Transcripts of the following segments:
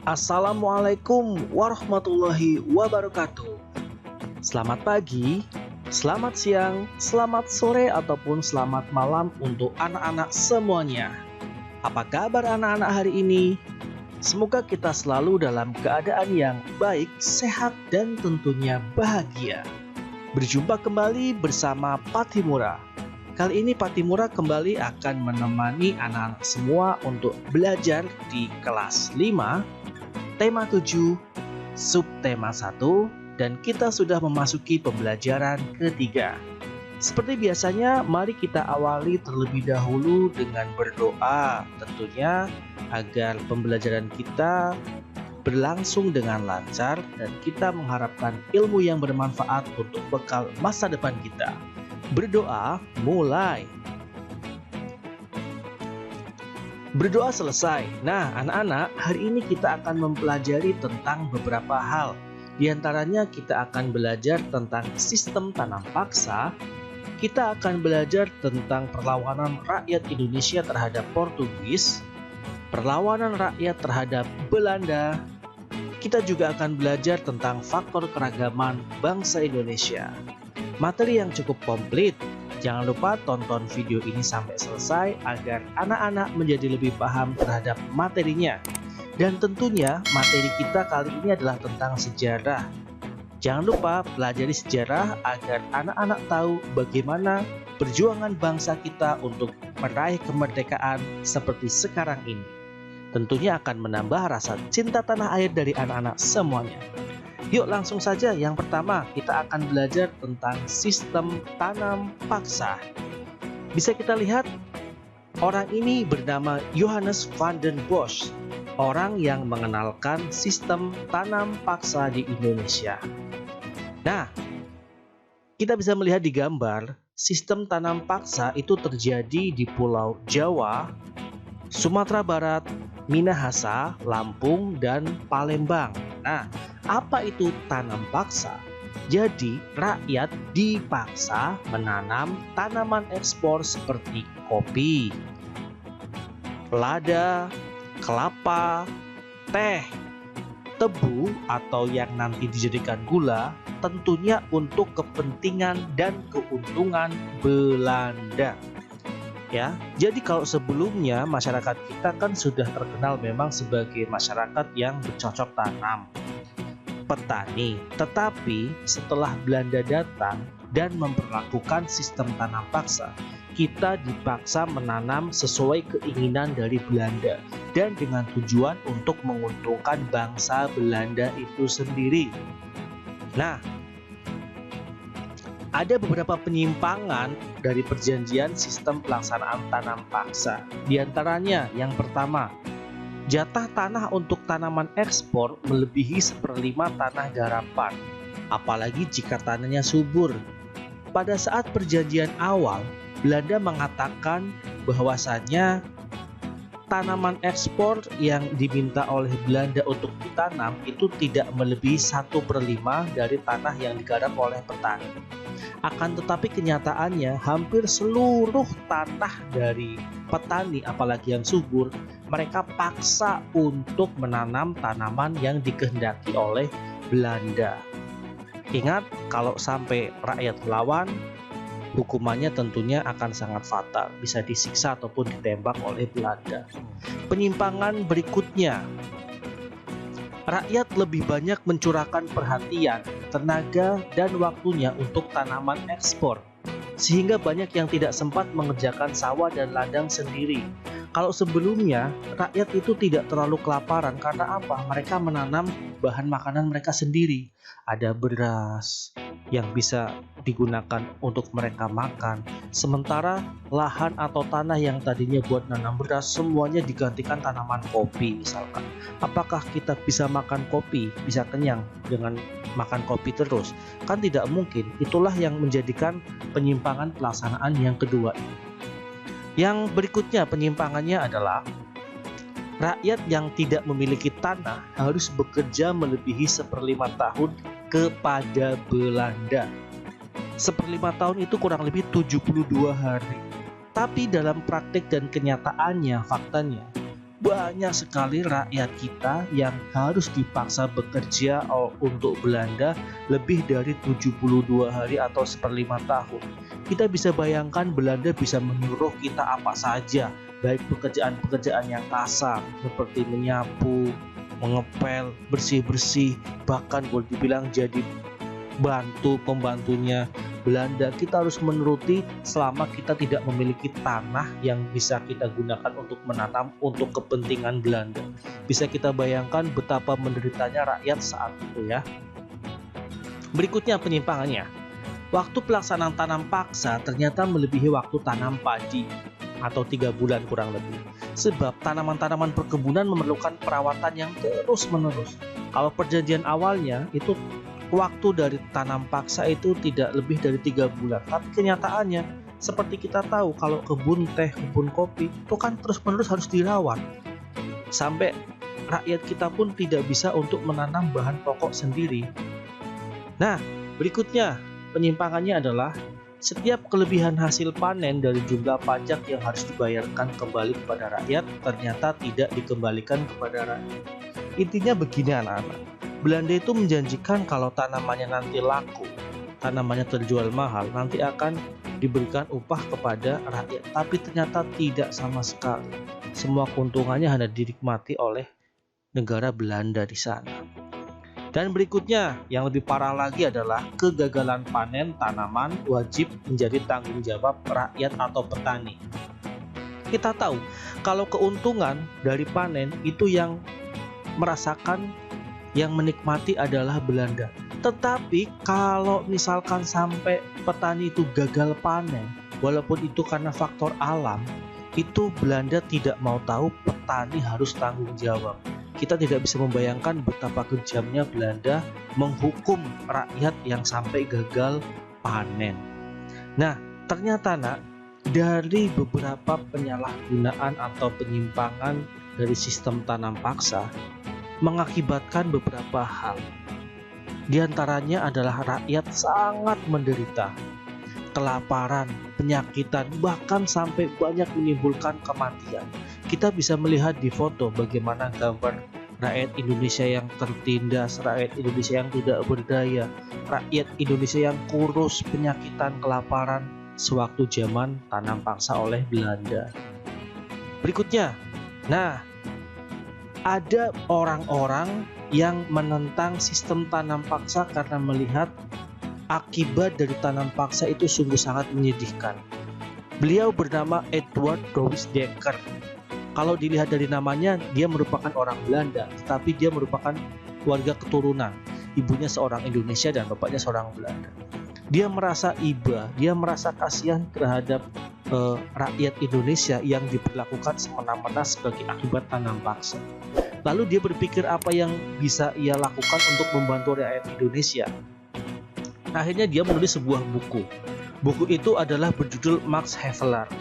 Assalamualaikum warahmatullahi wabarakatuh. Selamat pagi, selamat siang, selamat sore, ataupun selamat malam untuk anak-anak semuanya. Apa kabar anak-anak hari ini? Semoga kita selalu dalam keadaan yang baik, sehat, dan tentunya bahagia. Berjumpa kembali bersama Patimura. Kali ini Patimura kembali akan menemani anak-anak semua untuk belajar di kelas 5, tema 7, subtema 1, dan kita sudah memasuki pembelajaran ketiga. Seperti biasanya, mari kita awali terlebih dahulu dengan berdoa, tentunya agar pembelajaran kita berlangsung dengan lancar dan kita mengharapkan ilmu yang bermanfaat untuk bekal masa depan kita. Berdoa mulai. Berdoa selesai. Nah, anak-anak, hari ini kita akan mempelajari tentang beberapa hal. Di antaranya kita akan belajar tentang sistem tanam paksa. Kita akan belajar tentang perlawanan rakyat Indonesia terhadap Portugis, perlawanan rakyat terhadap Belanda. Kita juga akan belajar tentang faktor keragaman bangsa Indonesia. Materi yang cukup komplit. Jangan lupa tonton video ini sampai selesai agar anak-anak menjadi lebih paham terhadap materinya. Dan tentunya materi kita kali ini adalah tentang sejarah. Jangan lupa pelajari sejarah agar anak-anak tahu bagaimana perjuangan bangsa kita untuk meraih kemerdekaan seperti sekarang ini. Tentunya akan menambah rasa cinta tanah air dari anak-anak semuanya. Yuk langsung saja, yang pertama kita akan belajar tentang sistem tanam paksa. Bisa kita lihat, orang ini bernama Johannes van den Bosch, orang yang mengenalkan sistem tanam paksa di Indonesia. Nah, kita bisa melihat di gambar, sistem tanam paksa itu terjadi di Pulau Jawa, Sumatera Barat, Minahasa, Lampung, dan Palembang. Nah, apa itu tanam paksa? Jadi, rakyat dipaksa menanam tanaman ekspor seperti kopi, lada, kelapa, teh, tebu, atau yang nanti dijadikan gula, tentunya untuk kepentingan dan keuntungan Belanda. Ya, jadi kalau sebelumnya masyarakat kita kan sudah terkenal memang sebagai masyarakat yang bercocok tanam, petani. Tetapi setelah Belanda datang dan memperlakukan sistem tanam paksa, kita dipaksa menanam sesuai keinginan dari Belanda dan dengan tujuan untuk menguntungkan bangsa Belanda itu sendiri. Nah, ada beberapa penyimpangan dari perjanjian sistem pelaksanaan tanam paksa. Di antaranya, yang pertama, jatah tanah untuk tanaman ekspor melebihi 1/5 tanah garapan, apalagi jika tanahnya subur. Pada saat perjanjian awal, Belanda mengatakan bahwasannya tanaman ekspor yang diminta oleh Belanda untuk ditanam itu tidak melebihi 1/5 dari tanah yang digarap oleh petani. Akan tetapi kenyataannya hampir seluruh tanah dari petani, apalagi yang subur, mereka paksa untuk menanam tanaman yang dikehendaki oleh Belanda. Ingat, kalau sampai rakyat melawan, hukumannya tentunya akan sangat fatal, bisa disiksa ataupun ditembak oleh Belanda. Penyimpangan berikutnya, rakyat lebih banyak mencurahkan perhatian, tenaga, dan waktunya untuk tanaman ekspor, sehingga banyak yang tidak sempat mengerjakan sawah dan ladang sendiri. Kalau sebelumnya, rakyat itu tidak terlalu kelaparan karena apa? Mereka menanam bahan makanan mereka sendiri. Ada beras yang bisa digunakan untuk mereka makan. Sementara lahan atau tanah yang tadinya buat nanam beras semuanya digantikan tanaman kopi misalkan. Apakah kita bisa makan kopi, bisa kenyang dengan makan kopi terus? Kan tidak mungkin. Itulah yang menjadikan penyimpangan pelaksanaan yang kedua ini. Yang berikutnya penyimpangannya adalah rakyat yang tidak memiliki tanah harus bekerja melebihi 1/5 tahun kepada Belanda. 1/5 tahun itu kurang lebih 72 hari. Tapi dalam praktik dan kenyataannya, faktanya, banyak sekali rakyat kita yang harus dipaksa bekerja untuk Belanda lebih dari 72 hari atau 1/5 tahun. Kita bisa bayangkan Belanda bisa menyuruh kita apa saja, baik pekerjaan-pekerjaan yang kasar seperti menyapu, mengepel, bersih-bersih, bahkan boleh dibilang jadi pembantunya Belanda. Kita harus menuruti selama kita tidak memiliki tanah yang bisa kita gunakan untuk menanam untuk kepentingan Belanda. Bisa kita bayangkan betapa menderitanya rakyat saat itu ya. Berikutnya penyimpangannya. Waktu pelaksanaan tanam paksa ternyata melebihi waktu tanam padi atau 3 bulan kurang lebih. Sebab tanaman-tanaman perkebunan memerlukan perawatan yang terus-menerus. Kalau perjanjian awalnya itu waktu dari tanam paksa itu tidak lebih dari 3 bulan. Tapi kenyataannya seperti kita tahu kalau kebun teh, kebun kopi itu kan terus-menerus harus dirawat. Sampai rakyat kita pun tidak bisa untuk menanam bahan pokok sendiri. Nah, berikutnya penyimpangannya adalah setiap kelebihan hasil panen dari jumlah pajak yang harus dibayarkan kembali kepada rakyat ternyata tidak dikembalikan kepada rakyat. Intinya begini anak-anak. Belanda itu menjanjikan kalau tanamannya nanti laku, tanamannya terjual mahal, nanti akan diberikan upah kepada rakyat. Tapi ternyata tidak sama sekali. Semua keuntungannya hanya dinikmati oleh negara Belanda di sana. Dan berikutnya, yang lebih parah lagi adalah kegagalan panen tanaman wajib menjadi tanggung jawab rakyat atau petani. Kita tahu kalau keuntungan dari panen itu yang merasakan, yang menikmati adalah Belanda. Tetapi kalau misalkan sampai petani itu gagal panen, walaupun itu karena faktor alam, itu Belanda tidak mau tahu, petani harus tanggung jawab. Kita tidak bisa membayangkan betapa kejamnya Belanda menghukum rakyat yang sampai gagal panen. Nah, ternyata dari beberapa penyalahgunaan atau penyimpangan dari sistem tanam paksa mengakibatkan beberapa hal. Di antaranya adalah rakyat sangat menderita, kelaparan, penyakitan, bahkan sampai banyak menimbulkan kematian. Kita bisa melihat di foto bagaimana gambar rakyat Indonesia yang tertindas, rakyat Indonesia yang tidak berdaya, rakyat Indonesia yang kurus, penyakitan, kelaparan sewaktu zaman tanam paksa oleh Belanda. Berikutnya, ada orang-orang yang menentang sistem tanam paksa karena melihat akibat dari tanam paksa itu sungguh sangat menyedihkan. Beliau bernama Edward Douwes Dekker. Kalau dilihat dari namanya, dia merupakan orang Belanda, tetapi dia merupakan warga keturunan. Ibunya seorang Indonesia dan bapaknya seorang Belanda. Dia merasa iba, dia merasa kasihan terhadap rakyat Indonesia yang diperlakukan semena-mena sebagai akibat tanam paksa. Lalu dia berpikir apa yang bisa ia lakukan untuk membantu rakyat Indonesia. Akhirnya dia menulis sebuah buku. Buku itu adalah berjudul Max Havelaar.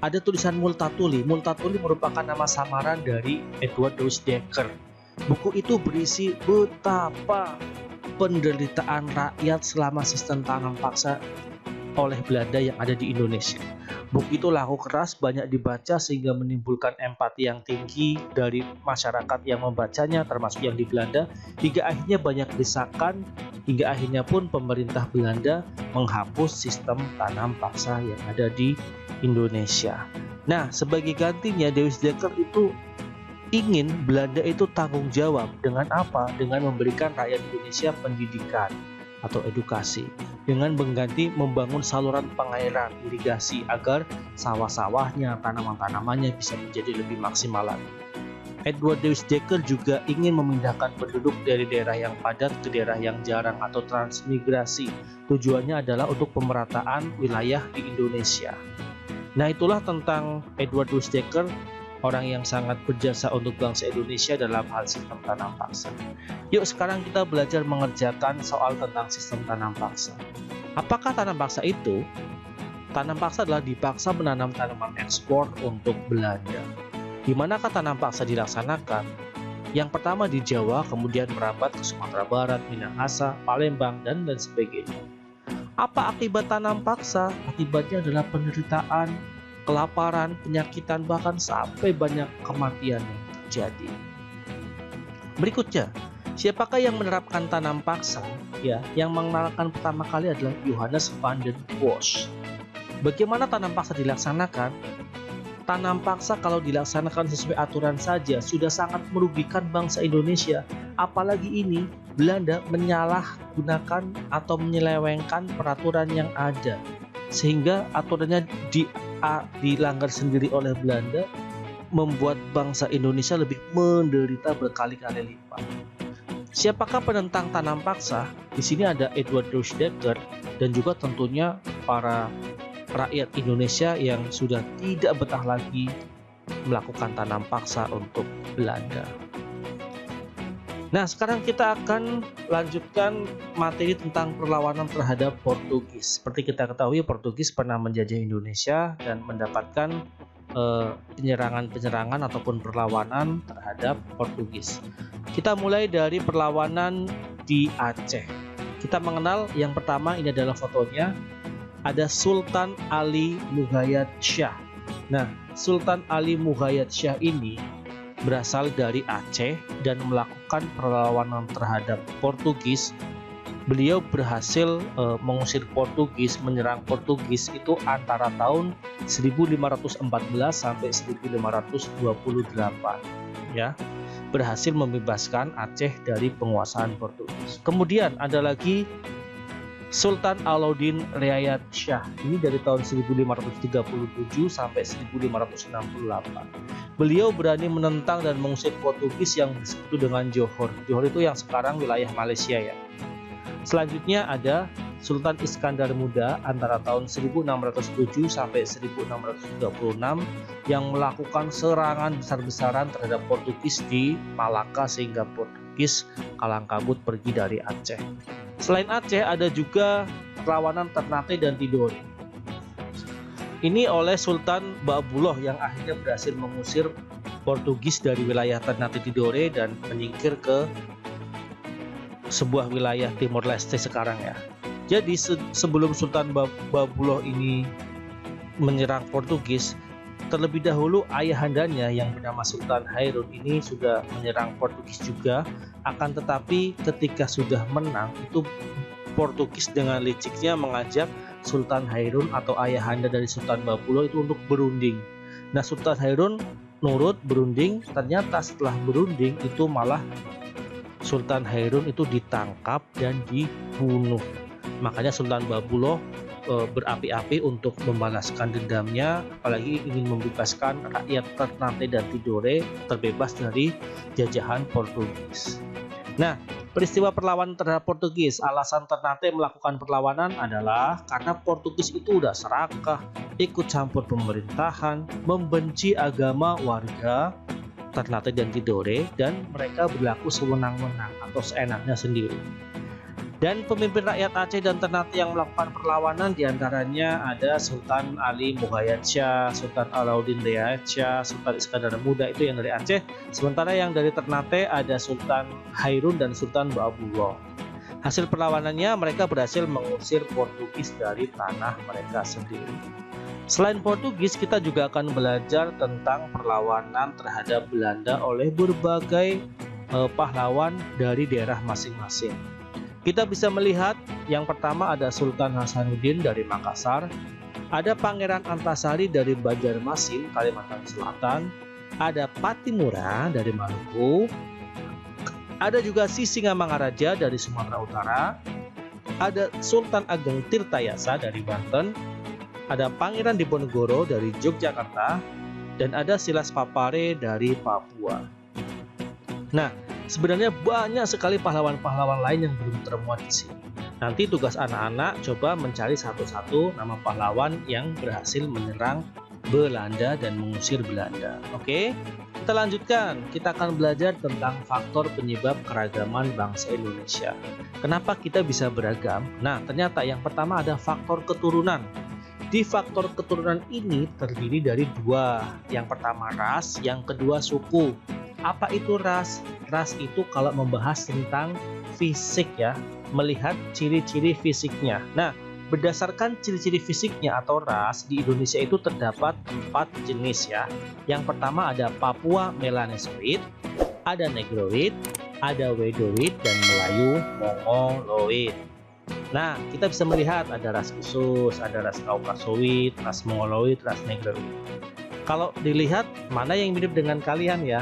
Ada tulisan Multatuli. Multatuli merupakan nama samaran dari Edward Douwes Dekker. Buku itu berisi betapa penderitaan rakyat selama sistem tanam paksa oleh Belanda yang ada di Indonesia. Buku itu laku keras, banyak dibaca sehingga menimbulkan empati yang tinggi dari masyarakat yang membacanya, termasuk yang di Belanda, hingga akhirnya banyak desakan, hingga akhirnya pun pemerintah Belanda menghapus sistem tanam paksa yang ada di Indonesia. Nah, sebagai gantinya Douwes Dekker itu ingin Belanda itu tanggung jawab dengan apa? Dengan memberikan rakyat Indonesia pendidikan atau edukasi, dengan mengganti membangun saluran pengairan irigasi agar sawah-sawahnya, tanaman-tanamannya bisa menjadi lebih maksimal lagi. Edward Douwes Dekker juga ingin memindahkan penduduk dari daerah yang padat ke daerah yang jarang atau transmigrasi. Tujuannya adalah untuk pemerataan wilayah di Indonesia. Nah, itulah tentang Edward Douwes Dekker, orang yang sangat berjasa untuk bangsa Indonesia dalam hal sistem tanam paksa. Yuk sekarang kita belajar mengerjakan soal tentang sistem tanam paksa. Apakah tanam paksa itu? Tanam paksa adalah dipaksa menanam tanaman ekspor untuk Belanda. Di manakah tanam paksa dilaksanakan? Yang pertama di Jawa, kemudian merambat ke Sumatera Barat, Minahasa, Palembang, dan sebagainya. Apa akibat tanam paksa? Akibatnya adalah penderitaan, kelaparan, penyakitan, bahkan sampai banyak kematian. terjadi. Berikutnya, siapakah yang menerapkan tanam paksa? Ya, yang mengenalkan pertama kali adalah Johannes van den Bosch. Bagaimana tanam paksa dilaksanakan? Tanam paksa kalau dilaksanakan sesuai aturan saja sudah sangat merugikan bangsa Indonesia. Apalagi ini Belanda menyalahgunakan atau menyelewengkan peraturan yang ada, sehingga aturannya dilanggar sendiri oleh Belanda, membuat bangsa Indonesia lebih menderita berkali-kali lipat. Siapakah penentang tanam paksa? Di sini ada Edward Rusdecker dan juga tentunya para rakyat Indonesia yang sudah tidak betah lagi melakukan tanam paksa untuk Belanda. Nah, sekarang kita akan lanjutkan materi tentang perlawanan terhadap Portugis. Seperti kita ketahui, Portugis pernah menjajah Indonesia dan mendapatkan penyerangan ataupun perlawanan terhadap Portugis. Kita mulai dari perlawanan di Aceh. Kita mengenal yang pertama, ini adalah fotonya, ada Sultan Ali Muhayyad Shah. Nah, Sultan Ali Muhayyad Shah ini berasal dari Aceh dan melakukan perlawanan terhadap Portugis. Beliau berhasil mengusir Portugis, menyerang Portugis itu antara tahun 1514 sampai 1528, ya. Berhasil membebaskan Aceh dari penguasaan Portugis. Kemudian ada lagi Sultan Alauddin Riayat Shah. Ini dari tahun 1537 sampai 1568. Beliau berani menentang dan mengusir Portugis yang disebut dengan Johor. Johor itu yang sekarang wilayah Malaysia, ya. Selanjutnya ada Sultan Iskandar Muda antara tahun 1607 sampai 1636 yang melakukan serangan besar-besaran terhadap Portugis di Malaka sehingga Portugis kalang kabut pergi dari Aceh. Selain Aceh ada juga perlawanan Ternate dan Tidore. Ini oleh Sultan Baabullah yang akhirnya berhasil mengusir Portugis dari wilayah Ternate Tidore dan menyingkir ke sebuah wilayah Timor Leste sekarang, ya. Jadi sebelum Sultan Baabullah ini menyerang Portugis, terlebih dahulu ayahandanya yang bernama Sultan Hairun ini sudah menyerang Portugis juga. Akan tetapi ketika sudah menang, itu Portugis dengan liciknya mengajak Sultan Hairun atau ayahanda dari Sultan Baabullah itu untuk berunding. Nah, Sultan Hairun nurut berunding. Ternyata setelah berunding itu malah Sultan Hairun itu ditangkap dan dibunuh. Makanya Sultan Baabullah berapi-api untuk membalaskan dendamnya, apalagi ingin membebaskan rakyat Ternate dan Tidore terbebas dari jajahan Portugis. Nah, peristiwa perlawanan terhadap Portugis, alasan Ternate melakukan perlawanan adalah karena Portugis itu udah serakah, ikut campur pemerintahan, membenci agama warga Ternate dan Tidore, dan mereka berlaku sewenang-wenang atau seenaknya sendiri. Dan pemimpin rakyat Aceh dan Ternate yang melakukan perlawanan diantaranya ada Sultan Ali Muhayyad Shah, Sultan Alauddin Riayat Shah, Sultan Iskandar Muda itu yang dari Aceh. Sementara yang dari Ternate ada Sultan Hairun dan Sultan Baabullah. Hasil perlawanannya mereka berhasil mengusir Portugis dari tanah mereka sendiri. Selain Portugis, kita juga akan belajar tentang perlawanan terhadap Belanda oleh berbagai pahlawan dari daerah masing-masing. Kita bisa melihat yang pertama ada Sultan Hasanuddin dari Makassar, ada Pangeran Antasari dari Banjarmasin, Kalimantan Selatan, ada Patimura dari Maluku, ada juga Sisingamangaraja dari Sumatera Utara, ada Sultan Ageng Tirtayasa dari Banten, ada Pangeran Diponegoro dari Yogyakarta, dan ada Silas Papare dari Papua. Nah, sebenarnya banyak sekali pahlawan-pahlawan lain yang belum termuat di sini. Nanti tugas anak-anak coba mencari satu-satu nama pahlawan yang berhasil menyerang Belanda dan mengusir Belanda. Oke, kita lanjutkan. Kita akan belajar tentang faktor penyebab keragaman bangsa Indonesia. Kenapa kita bisa beragam? Nah, ternyata yang pertama ada faktor keturunan. Di faktor keturunan ini terdiri dari dua. Yang pertama ras, yang kedua suku. Apa itu ras? Ras itu kalau membahas tentang fisik, ya, melihat ciri-ciri fisiknya. Nah, Berdasarkan ciri-ciri fisiknya atau ras, di Indonesia itu terdapat 4 jenis ya. Yang pertama ada Papua Melanesoid, ada Negroid, ada Wedoid, dan Melayu Mongoloid. Nah, kita bisa melihat ada ras khusus, ada ras Kaukasoid, ras Mongoloid, ras Negroid. Kalau dilihat mana yang mirip dengan kalian ya,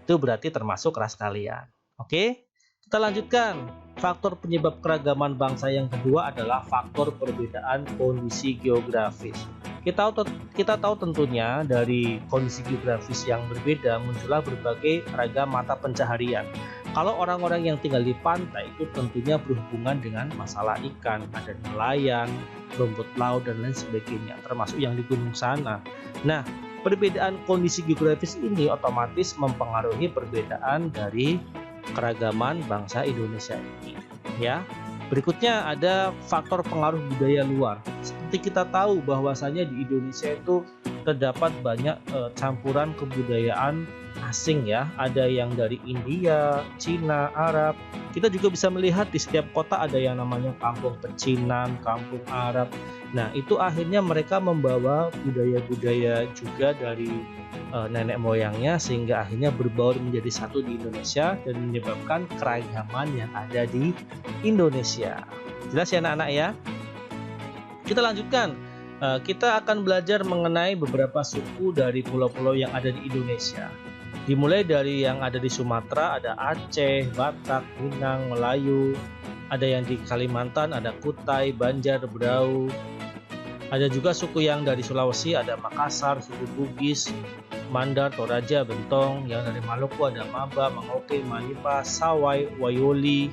itu berarti termasuk ras kalian. Oke, kita lanjutkan. Faktor penyebab keragaman bangsa yang kedua adalah faktor perbedaan kondisi geografis. Kita tahu tentunya dari kondisi geografis yang berbeda muncullah berbagai ragam mata pencaharian. Kalau orang-orang yang tinggal di pantai itu tentunya berhubungan dengan masalah ikan, ada nelayan, rumput laut dan lain sebagainya, termasuk yang di gunung sana. Nah, perbedaan kondisi geografis ini otomatis mempengaruhi perbedaan dari keragaman bangsa Indonesia ini ya. Berikutnya ada faktor pengaruh budaya luar. Seperti kita tahu bahwasanya di Indonesia itu terdapat banyak campuran kebudayaan asing ya. Ada yang dari India, Cina, Arab. Kita juga bisa melihat di setiap kota ada yang namanya kampung pecinan, kampung Arab. Nah, itu akhirnya mereka membawa budaya-budaya juga dari nenek moyangnya sehingga akhirnya berbaur menjadi satu di Indonesia dan menyebabkan keragaman yang ada di Indonesia. Jelas ya anak-anak ya? Kita lanjutkan. Kita akan belajar mengenai beberapa suku dari pulau-pulau yang ada di Indonesia. Dimulai dari yang ada di Sumatera, ada Aceh, Batak, Minang, Melayu. Ada yang di Kalimantan, ada Kutai, Banjar, Berau. Ada juga suku yang dari Sulawesi, ada Makassar, suku Bugis, Mandar, Toraja, Bentong. Yang dari Maluku ada Maba, Mangoke, Manipa, Sawai, Wayoli.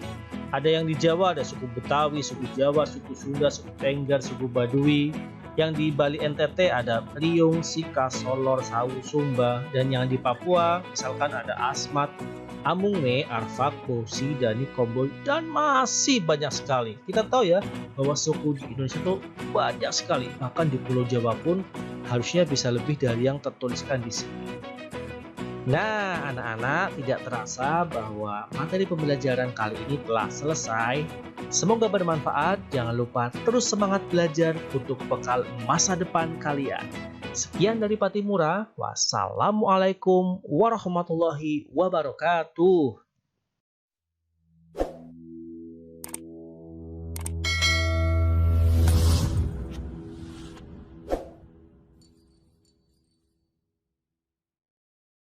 Ada yang di Jawa ada suku Betawi, suku Jawa, suku Sunda, suku Tengger, suku Baduy. Yang di Bali NTT ada Priung, Sika, Solor, Sawu, Sumba. Dan yang di Papua misalkan ada Asmat, Amungne, Arfak, Bosi, Dani, Kombo, dan masih banyak sekali. Kita tahu ya bahwa suku di Indonesia itu banyak sekali. Bahkan di Pulau Jawa pun harusnya bisa lebih dari yang tertuliskan di sini. Nah, anak-anak, tidak terasa bahwa materi pembelajaran kali ini telah selesai. Semoga bermanfaat. Jangan lupa terus semangat belajar untuk bekal masa depan kalian. Sekian dari Patimura. Wassalamualaikum warahmatullahi wabarakatuh.